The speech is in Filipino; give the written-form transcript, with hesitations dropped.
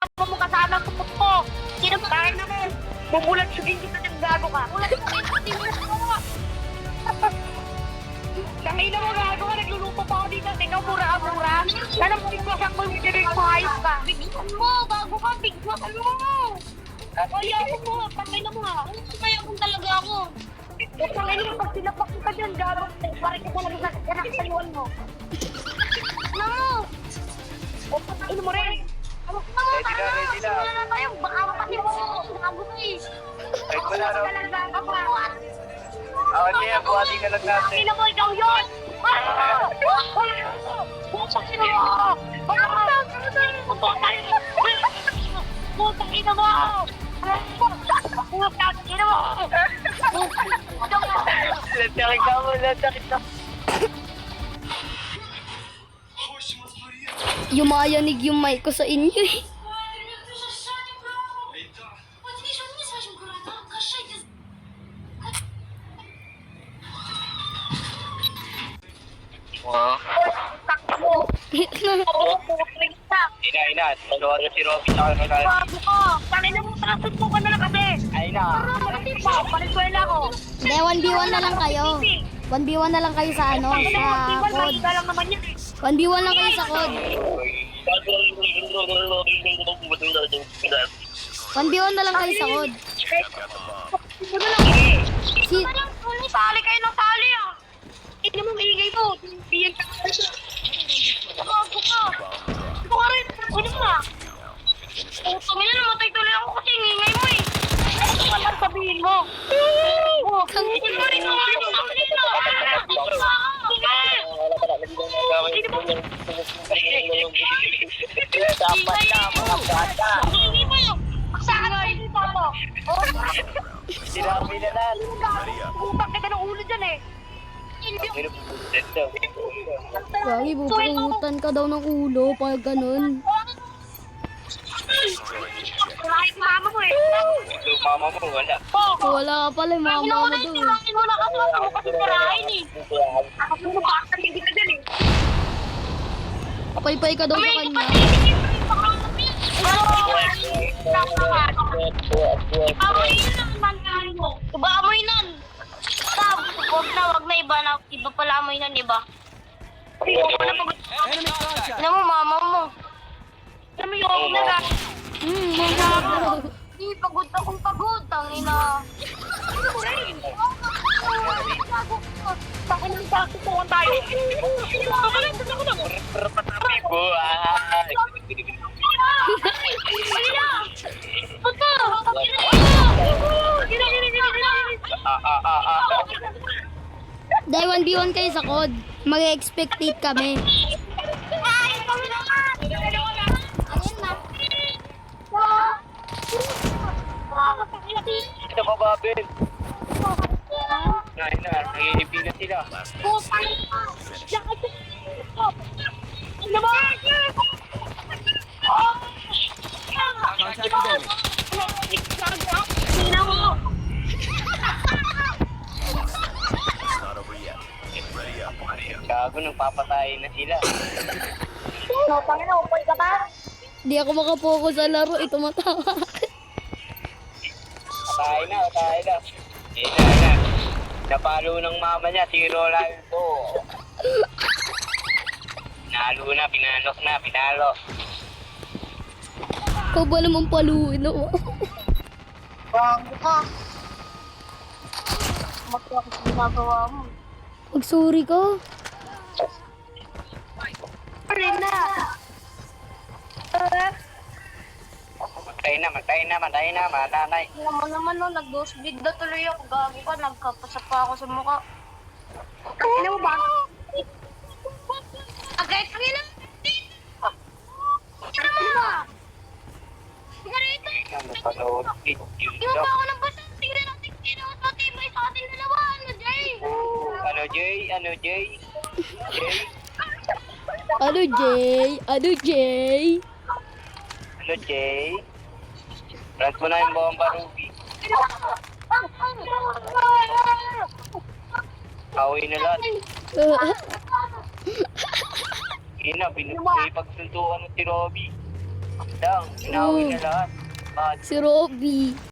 kasama mo kasama ko po. Sino ba? Kaya naman. Bumulat sugin kita ng gago ka. Bulat sugin mo. Tangina mo gago ka, nagluluto pa ako dito. Ikaw mura-mura. Sana mo bigwasan mo yung bibig mo, ayos ka. Bigwasan mo, gago ka, bigwasan mo. Kaya mo, tangina mo ha. Kaya kung talaga ako. Tangina mo, pag sinapak kita dyan, gago. Pare ka talaga sa kanakasayuan mo. No! O, patayin mo rin. Ready na. Wala na tayo, baka mapati mo. Gago ka eh. Ready mo na, no? Ako niya, buhati ka lang natin. Tangina mo, ikaw yun! Putang ina mo! Putang ina mo! Putang ina mo! Lantakit ka mo, lantakit ka. Yumayanig yung mic ko sa inyo eh. Wow. Takbo! Ina. Dalawa na si Robby sa akin. Bago ko! Tangina mo, nakasundok ka na lang kasi! Ay na. Paliswela ko! Hindi, 1v1 na lang kayo. 1v1 na lang kayo sa ano, sa code. lang naman yan eh! 1v1 lang kayo sa code. 1v1 na lang kayo sa code. Ito na lang eh! Si, Sali kayo ng sali ah! Hindi mo maingay mo! Biyan ka! Bago ka! Ito ka rin! Ano ba? Utang ina, namatay tuloy ako kasi ingay mo eh! Ano ka lang sabihin mo? Hindi mo rin ako rin sa akin na! Dapat na, mga bata. Ingay mo yun! Saan ka rin dito ako? Sinabi na lang. Utak kita ng ulo dyan eh! Hindi Gagi, bubukutan ka daw ng ulo pag ganun. kahit mama mo eh! Ito, mama mo, wala. Wala ka pala yung mama mo daw eh. Hindi mo na kasi mo kasi sirain eh! Ako mo bakit hindi ka dyan eh! Paypay ka daw sa kanya. Iba amoy nun. Wag na iba na. Iba pala amoy nun, iba. Ano mo, mama mo. Ano mo yung na ka? Hindi, pagod akong pagod. Tangina. Takin ng pagkukuhan tayo. Pero patabi ko, ay. Dahil 1v1 kayo sa code, mag-expectate kami. Ito ba, Babel? Ay na, nangihipi na sila. Gago, nang papatayin na sila. Upay ka ba? Di ako makapokus sa laro, ito matawa. Patay na. Na. Napalo ng mama niya, si Rolando. Pinalo. Ikaw ba naman paluin ako? Bago ka. Mati ako sa ginagawa mo. Mag-sorry ka. Rin na. Matay na, mananay. Naman no, nag-dose-bleed na tuloy ako. Gago ka, nagkapasa pa ako sa mukha. Ano mo ba? Agay, tangina! Ano mo? Sigarito! Napanood video Di mo ba ako ng basta? Tingnan natin, mas matibay sa ating dalawa. Ano, Jay? Ano, Jay? Ano, Jay? Ano, Jay? Brand mo na yung bomba, Ruby. Away na lahat. Ina, pagsuntukan mo si Robby. lang. Inaaway na lahat. Bakit? Si Robby.